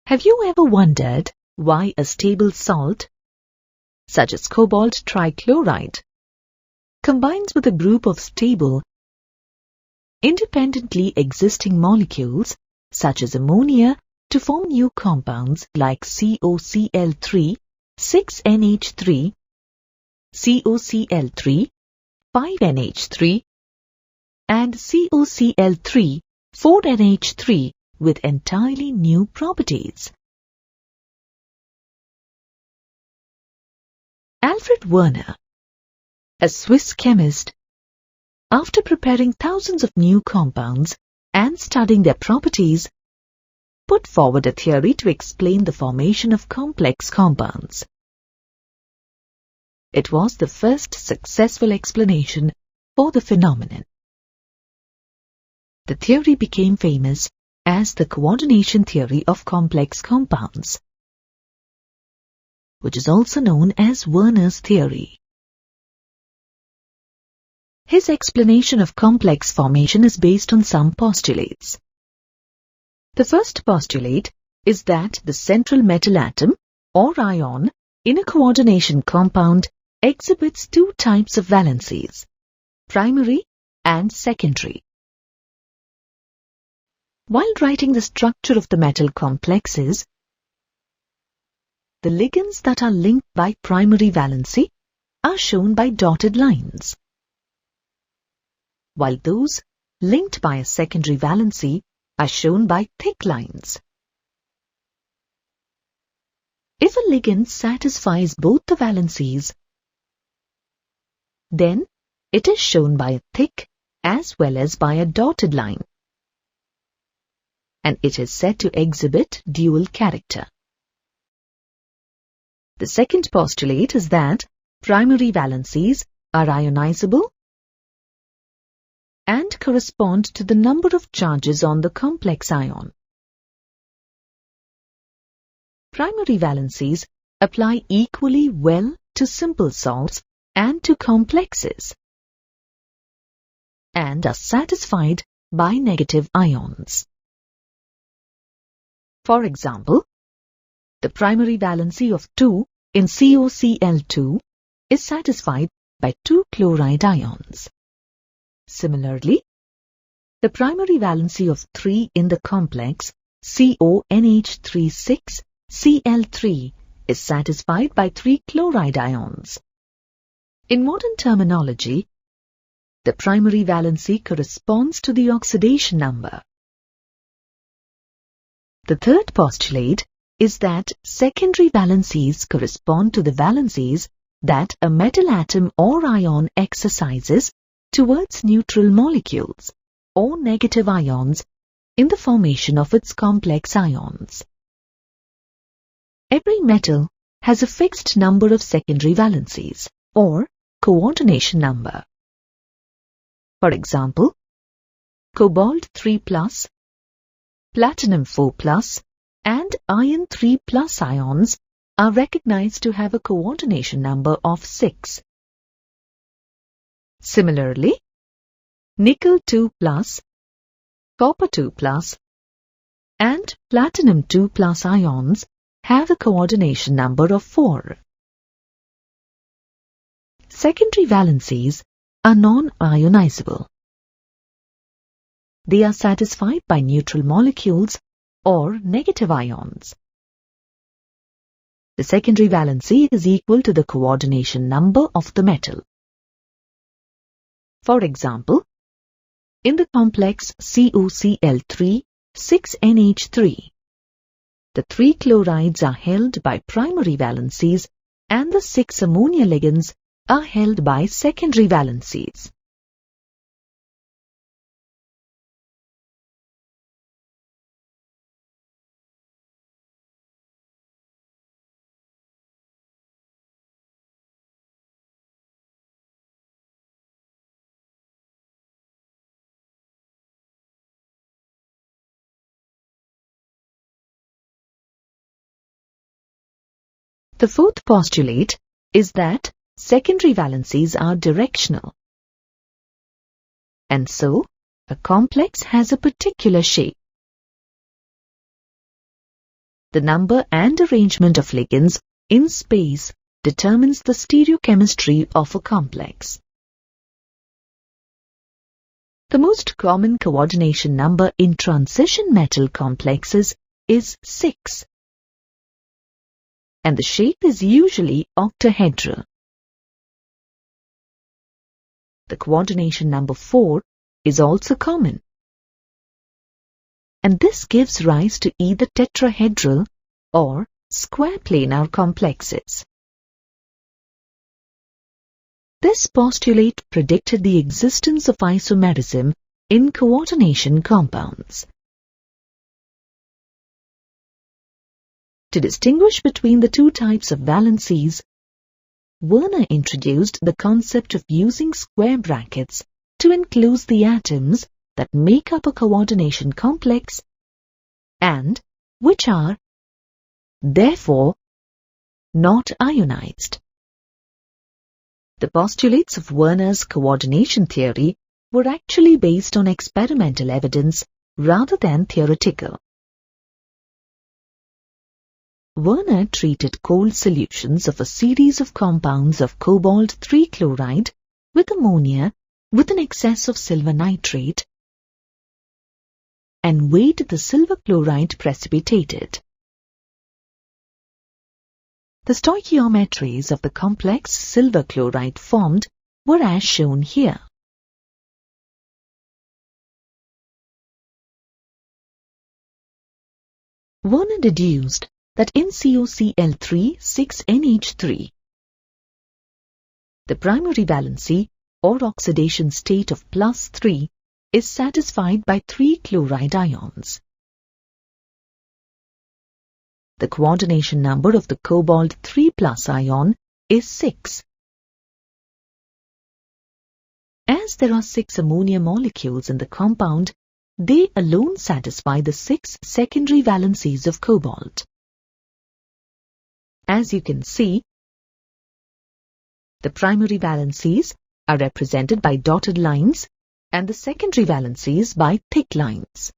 Have you ever wondered why a stable salt, such as cobalt trichloride, combines with a group of stable, independently existing molecules, such as ammonia, to form new compounds like COCl3, 6NH3, COCl3, 5NH3, and COCl3, 4NH3 with entirely new properties? Alfred Werner, a Swiss chemist, after preparing thousands of new compounds and studying their properties, put forward a theory to explain the formation of complex compounds. It was the first successful explanation for the phenomenon. The theory became famous as the coordination theory of complex compounds, which is also known as Werner's theory. His explanation of complex formation is based on some postulates. The first postulate is that the central metal atom or ion in a coordination compound exhibits two types of valencies, primary and secondary. While writing the structure of the metal complexes, the ligands that are linked by primary valency are shown by dotted lines, while those linked by a secondary valency are shown by thick lines. If a ligand satisfies both the valencies, then it is shown by a thick as well as by a dotted line, and it is said to exhibit dual character. The second postulate is that primary valencies are ionizable and correspond to the number of charges on the complex ion. Primary valencies apply equally well to simple salts and to complexes, and are satisfied by negative ions. For example, the primary valency of 2 in COCl2 is satisfied by 2 chloride ions. Similarly, the primary valency of 3 in the complex CONH36Cl3 is satisfied by 3 chloride ions. In modern terminology, the primary valency corresponds to the oxidation number. The third postulate is that secondary valencies correspond to the valencies that a metal atom or ion exercises towards neutral molecules or negative ions in the formation of its complex ions. Every metal has a fixed number of secondary valencies or coordination number. For example, cobalt 3+, platinum 4+, and iron 3+ ions are recognized to have a coordination number of 6. Similarly, nickel 2+, copper 2+, and platinum 2+ ions have a coordination number of 4. Secondary valencies are non-ionizable. They are satisfied by neutral molecules or negative ions. The secondary valency is equal to the coordination number of the metal. For example, in the complex COCl3, 6NH3, the 3 chlorides are held by primary valencies and the 6 ammonia ligands are held by secondary valencies. The fourth postulate is that secondary valencies are directional, and so a complex has a particular shape. The number and arrangement of ligands in space determines the stereochemistry of a complex. The most common coordination number in transition metal complexes is 6, and the shape is usually octahedral. The coordination number 4 is also common, and this gives rise to either tetrahedral or square planar complexes. This postulate predicted the existence of isomerism in coordination compounds. To distinguish between the two types of valencies, Werner introduced the concept of using square brackets to enclose the atoms that make up a coordination complex and which are, therefore, not ionized. The postulates of Werner's coordination theory were actually based on experimental evidence rather than theoretical. Werner treated cold solutions of a series of compounds of cobalt 3 chloride with ammonia with an excess of silver nitrate and weighed the silver chloride precipitated. The stoichiometries of the complex silver chloride formed were as shown here. Werner deduced that in COCl3 6NH3, the primary valency or oxidation state of +3 is satisfied by 3 chloride ions. The coordination number of the cobalt 3+ ion is 6. As there are 6 ammonia molecules in the compound, they alone satisfy the 6 secondary valencies of cobalt. As you can see, the primary valencies are represented by dotted lines and the secondary valencies by thick lines.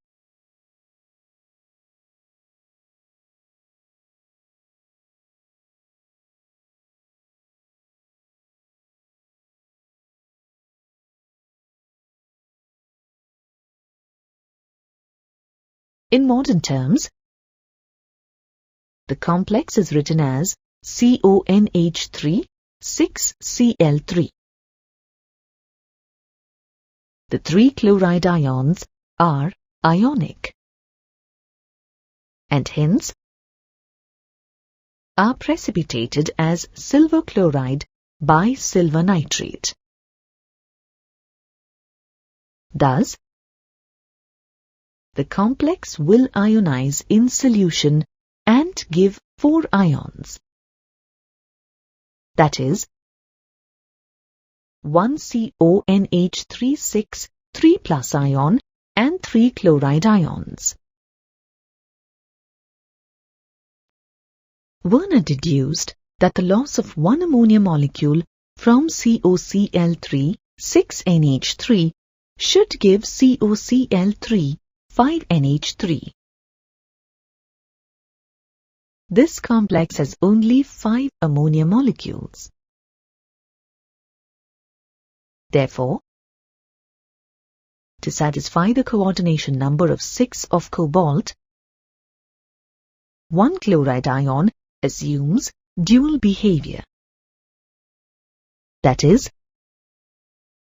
In modern terms, the complex is written as CONH3 6Cl3. The 3 chloride ions are ionic and hence are precipitated as silver chloride by silver nitrate. Thus, the complex will ionize in solution and give 4 ions. That is, 1 CONH3 3+ ion and 3 chloride ions. Werner deduced that the loss of 1 ammonia molecule from COCl3 6NH3 should give COCl3 5NH3. This complex has only 5 ammonia molecules. Therefore, to satisfy the coordination number of 6 of cobalt, 1 chloride ion assumes dual behavior. That is,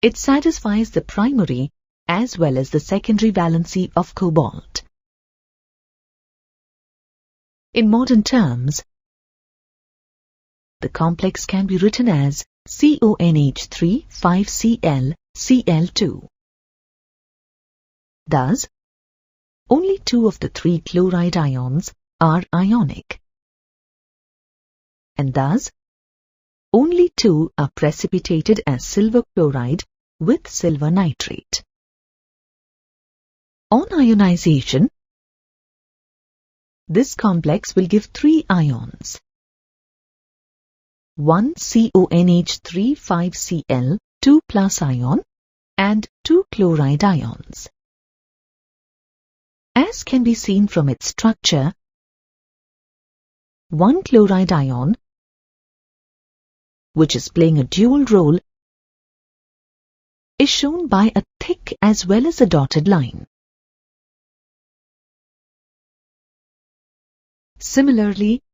it satisfies the primary as well as the secondary valency of cobalt. In modern terms, the complex can be written as CONH3 5Cl Cl2. Thus, only 2 of the 3 chloride ions are ionic, and thus only 2 are precipitated as silver chloride with silver nitrate. On ionization, this complex will give 3 ions. 1 CONH3 5Cl 2+ ion and 2 chloride ions. As can be seen from its structure, one chloride ion, which is playing a dual role, is shown by a thick as well as a dotted line. Similarly,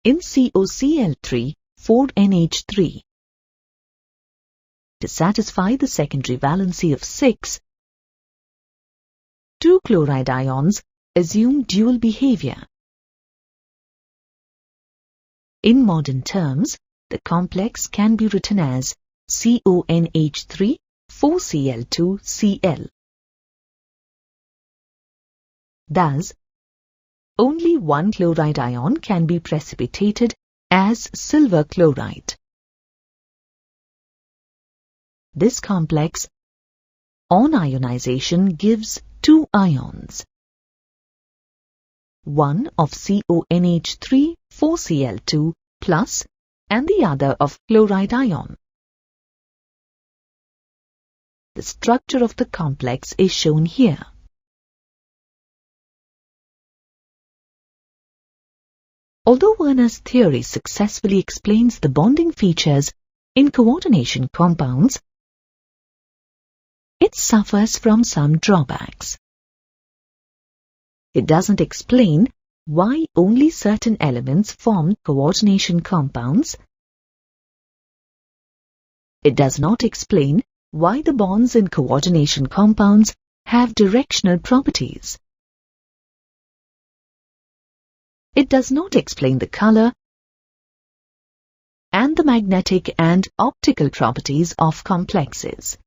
in COCl3, 4NH3, to satisfy the secondary valency of 6, two chloride ions assume dual behavior. In modern terms, the complex can be written as CONH3 4Cl2Cl. Thus, only one chloride ion can be precipitated as silver chloride. This complex, on ionization, gives two ions, one of CONH3 4Cl2 plus and the other of chloride ion. The structure of the complex is shown here. Although Werner's theory successfully explains the bonding features in coordination compounds, it suffers from some drawbacks. It doesn't explain why only certain elements form coordination compounds. It does not explain why the bonds in coordination compounds have directional properties. It does not explain the color and the magnetic and optical properties of complexes.